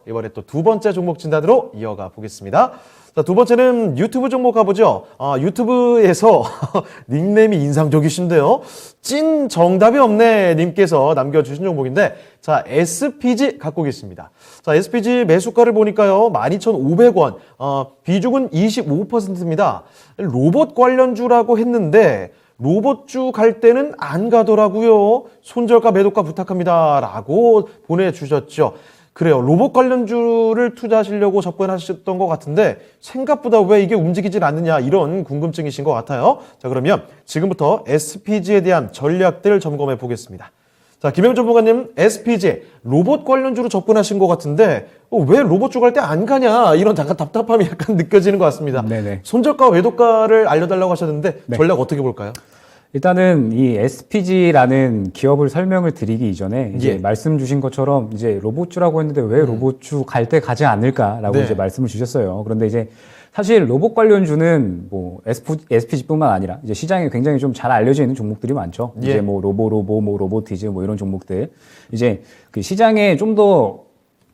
이번에 또 두 번째 종목 진단으로 이어가 보겠습니다. 자, 두 번째는 유튜브 종목 가보죠. 유튜브에서 닉네임이 인상적이신데요. 찐 정답이 없네 님께서 남겨주신 종목인데, 자, SPG 갖고 계십니다. 자, SPG 매수가를 보니까요, 12,500원, 비중은 25%입니다. 로봇 관련주라고 했는데, 로봇주 갈 때는 안 가더라고요. 손절가 매도가 부탁합니다. 라고 보내주셨죠. 그래요. 로봇 관련주를 투자하시려고 접근하셨던 것 같은데 생각보다 왜 이게 움직이질 않느냐 이런 궁금증이신 것 같아요. 자, 그러면 지금부터 SPG에 대한 전략들 점검해 보겠습니다. 자, 김영 전문가님, SPG 로봇 관련주로 접근하신 것 같은데 왜 로봇주 갈 때 안 가냐 이런 잠깐 답답함이 약간 느껴지는 것 같습니다. 네네. 손절가 외도가를 알려달라고 하셨는데 네. 전략 어떻게 볼까요? 일단은 이 SPG라는 기업을 설명을 드리기 이전에 이제 예. 말씀 주신 것처럼 이제 로봇주라고 했는데 왜 로봇주 갈 때 가지 않을까라고 네. 이제 말씀을 주셨어요. 그런데 이제 사실 로봇 관련주는 뭐 SPG뿐만 아니라 이제 시장에 굉장히 좀 잘 알려져 있는 종목들이 많죠. 예. 이제 뭐 뭐 로보티즈 뭐 이런 종목들 이제 그 시장에 좀 더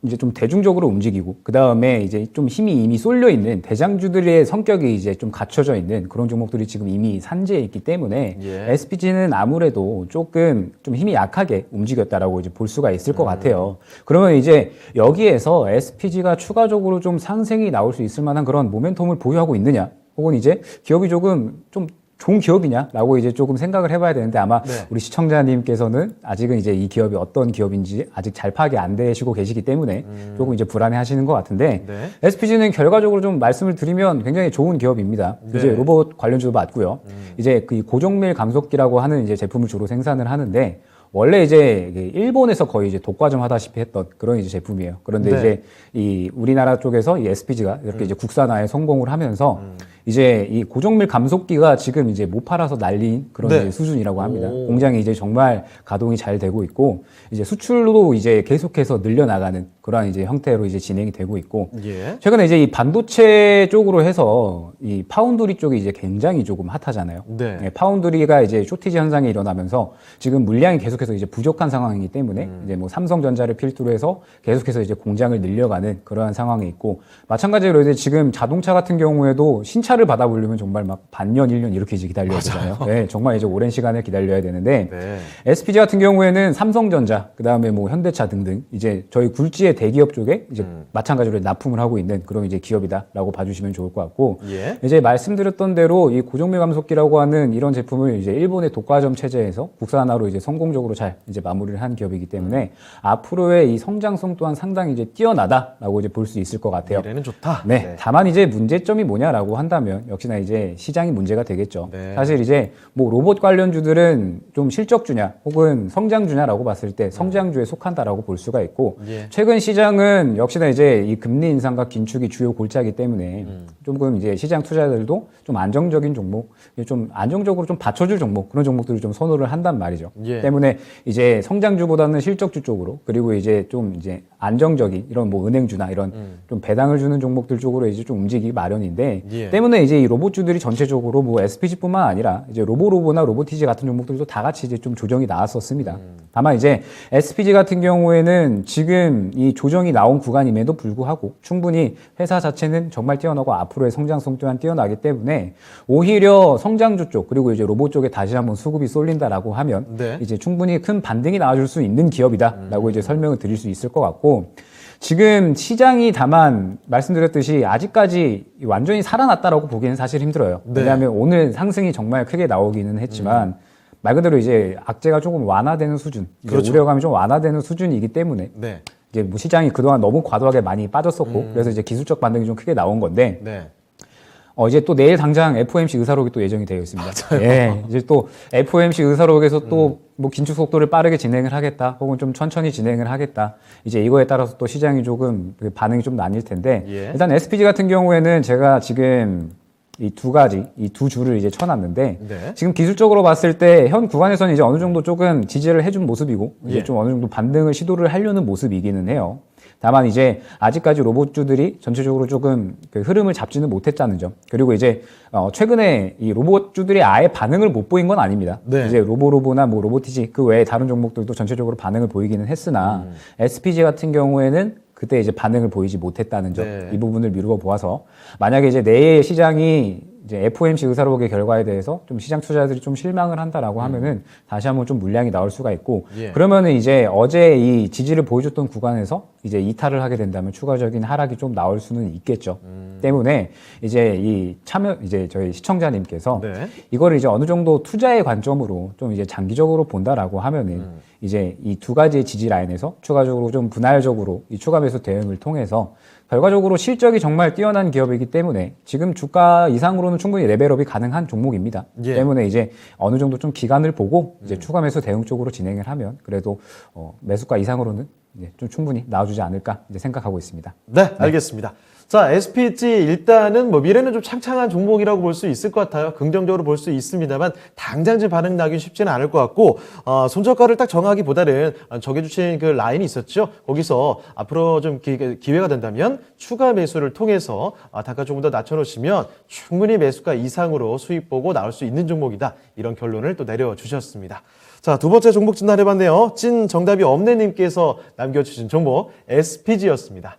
이제 좀 대중적으로 움직이고 그 다음에 이제 좀 힘이 이미 쏠려 있는 대장주들의 성격이 이제 좀 갖춰져 있는 그런 종목들이 지금 이미 산재해 있기 때문에 예. SPG는 아무래도 조금 좀 힘이 약하게 움직였다라고 이제 볼 수가 있을 것 같아요. 그러면 이제 여기에서 SPG가 추가적으로 좀 상승이 나올 수 있을 만한 그런 모멘텀을 보유하고 있느냐, 혹은 이제 기업이 조금 좀 좋은 기업이냐라고 이제 조금 생각을 해봐야 되는데 아마 네. 우리 시청자님께서는 아직은 이제 이 기업이 어떤 기업인지 아직 잘 파악이 안 되시고 계시기 때문에 조금 이제 불안해 하시는 것 같은데 네. SPG는 결과적으로 좀 말씀을 드리면 굉장히 좋은 기업입니다. 네. 이제 로봇 관련주도 맞고요. 이제 그 고정밀 감속기라고 하는 이제 제품을 주로 생산을 하는데 원래 이제 일본에서 거의 이제 독과점 하다시피 했던 그런 이제 제품이에요. 그런데 네. 이제 이 우리나라 쪽에서 이 SPG가 이렇게 이제 국산화에 성공을 하면서 이제 이 고정밀 감속기가 지금 이제 못 팔아서 날린 그런 네. 이제 수준이라고 합니다. 오. 공장이 이제 정말 가동이 잘 되고 있고 이제 수출도 이제 계속해서 늘려나가는 그러한 이제 형태로 이제 진행이 되고 있고 예. 최근에 이제 이 반도체 쪽으로 해서 이 파운드리 쪽이 이제 굉장히 조금 핫하잖아요. 네. 예, 파운드리가 이제 쇼티지 현상이 일어나면서 지금 물량이 계속해서 이제 부족한 상황이기 때문에 이제 뭐 삼성전자를 필두로 해서 계속해서 이제 공장을 늘려가는 그러한 상황이 있고 마찬가지로 이제 지금 자동차 같은 경우에도 신차를 받아보려면 정말 막 반년, 1년 이렇게 이제 기다려야 되잖아요. 네, 정말 이제 오랜 시간을 기다려야 되는데 네. SPG 같은 경우에는 삼성전자, 그 다음에 뭐 현대차 등등 이제 저희 굴지의 대기업 쪽에 이제 마찬가지로 납품을 하고 있는 그런 이제 기업이다라고 봐주시면 좋을 것 같고 예. 이제 말씀드렸던 대로 이 고정밀 감속기라고 하는 이런 제품을 이제 일본의 독과점 체제에서 국산화로 이제 성공적으로 잘 이제 마무리를 한 기업이기 때문에 앞으로의 이 성장성 또한 상당히 이제 뛰어나다라고 이제 볼 수 있을 것 같아요. 미래는 좋다. 네. 다만 이제 문제점이 뭐냐라고 한다면 역시나 이제 시장이 문제가 되겠죠. 네. 사실 이제 뭐 로봇 관련주들은 좀 실적주냐 혹은 성장주냐라고 봤을 때 성장주에 속한다라고 볼 수가 있고 예. 최근 시장은 역시나 이제 이 금리 인상과 긴축이 주요 골자이기 때문에 조금 이제 시장 투자자들도 좀 안정적인 종목, 좀 안정적으로 좀 받쳐줄 종목 그런 종목들을 좀 선호를 한단 말이죠. 예. 때문에 이제 성장주보다는 실적주 쪽으로 그리고 이제 좀 이제 안정적인 이런 뭐 은행주나 이런 좀 배당을 주는 종목들 쪽으로 이제 좀 움직이기 마련인데 예. 때문에 이제 이 로봇주들이 전체적으로 뭐 SPG뿐만 아니라 이제 로보나 로보티지 같은 종목들도 다 같이 이제 좀 조정이 나왔었습니다. 다만 이제 SPG 같은 경우에는 지금 이 조정이 나온 구간임에도 불구하고 충분히 회사 자체는 정말 뛰어나고 앞으로의 성장성 또한 뛰어나기 때문에 오히려 성장주 쪽 그리고 이제 로봇 쪽에 다시 한번 수급이 쏠린다라고 하면 네. 이제 충분히 큰 반등이 나와줄 수 있는 기업이다라고 이제 설명을 드릴 수 있을 것 같고 지금 시장이 다만 말씀드렸듯이 아직까지 완전히 살아났다라고 보기에는 사실 힘들어요. 네. 왜냐하면 오늘 상승이 정말 크게 나오기는 했지만 말 그대로 이제 악재가 조금 완화되는 수준, 이제 그렇죠. 우려감이 좀 완화되는 수준이기 때문에 네. 이제 뭐 시장이 그동안 너무 과도하게 많이 빠졌었고 그래서 이제 기술적 반등이 좀 크게 나온 건데 네. 이제 또 내일 당장 FOMC 의사록이 또 예정이 되어 있습니다. 예, 이제 또 FOMC 의사록에서 또 뭐 긴축 속도를 빠르게 진행을 하겠다, 혹은 좀 천천히 진행을 하겠다. 이제 이거에 따라서 또 시장이 조금 그 반응이 좀 나뉠 텐데 예. 일단 SPG 같은 경우에는 제가 지금 이 두 가지, 이 두 줄을 이제 쳐놨는데 네. 지금 기술적으로 봤을 때 현 구간에서는 이제 어느 정도 조금 지지를 해준 모습이고 이제 예. 좀 어느 정도 반등을 시도를 하려는 모습이기는 해요. 다만 이제 아직까지 로봇주들이 전체적으로 조금 그 흐름을 잡지는 못했다는 점. 그리고 이제 최근에 이 로봇주들이 아예 반응을 못 보인 건 아닙니다. 네. 이제 로보나 뭐 로보티지 그 외에 다른 종목들도 전체적으로 반응을 보이기는 했으나 SPG 같은 경우에는 그때 이제 반응을 보이지 못했다는 점, 네. 이 부분을 미루어 보아서 만약에 이제 내일 시장이 이제 FOMC 의사록의 결과에 대해서 좀 시장 투자자들이 좀 실망을 한다라고 하면은 다시 한번 좀 물량이 나올 수가 있고 예. 그러면은 이제 어제 이 지지를 보여줬던 구간에서 이제 이탈을 하게 된다면 추가적인 하락이 좀 나올 수는 있겠죠. 때문에 이제 이 이제 저희 시청자님께서 네. 이거를 이제 어느 정도 투자의 관점으로 좀 이제 장기적으로 본다라고 하면은 이제 이 두 가지의 지지 라인에서 추가적으로 좀 분할적으로 이 추가 매수 대응을 통해서 결과적으로 실적이 정말 뛰어난 기업이기 때문에 지금 주가 이상으로는 충분히 레벨업이 가능한 종목입니다. 예. 때문에 이제 어느 정도 좀 기간을 보고 이제 추가 매수 대응 쪽으로 진행을 하면 그래도 매수가 이상으로는 이제 좀 충분히 나와주지 않을까 이제 생각하고 있습니다. 네, 알겠습니다. 자, SPG 일단은 뭐 미래는 좀 창창한 종목이라고 볼 수 있을 것 같아요. 긍정적으로 볼 수 있습니다만 당장 지금 반응 나기 쉽지는 않을 것 같고 손절가를 딱 정하기보다는 정해주신 그 라인이 있었죠. 거기서 앞으로 좀 기회가 된다면 추가 매수를 통해서 단가 조금 더 낮춰놓으시면 충분히 매수가 이상으로 수익 보고 나올 수 있는 종목이다. 이런 결론을 또 내려주셨습니다. 자, 두 번째 종목 진단해봤네요. 찐 정답이 없네 님께서 남겨주신 종목 SPG였습니다.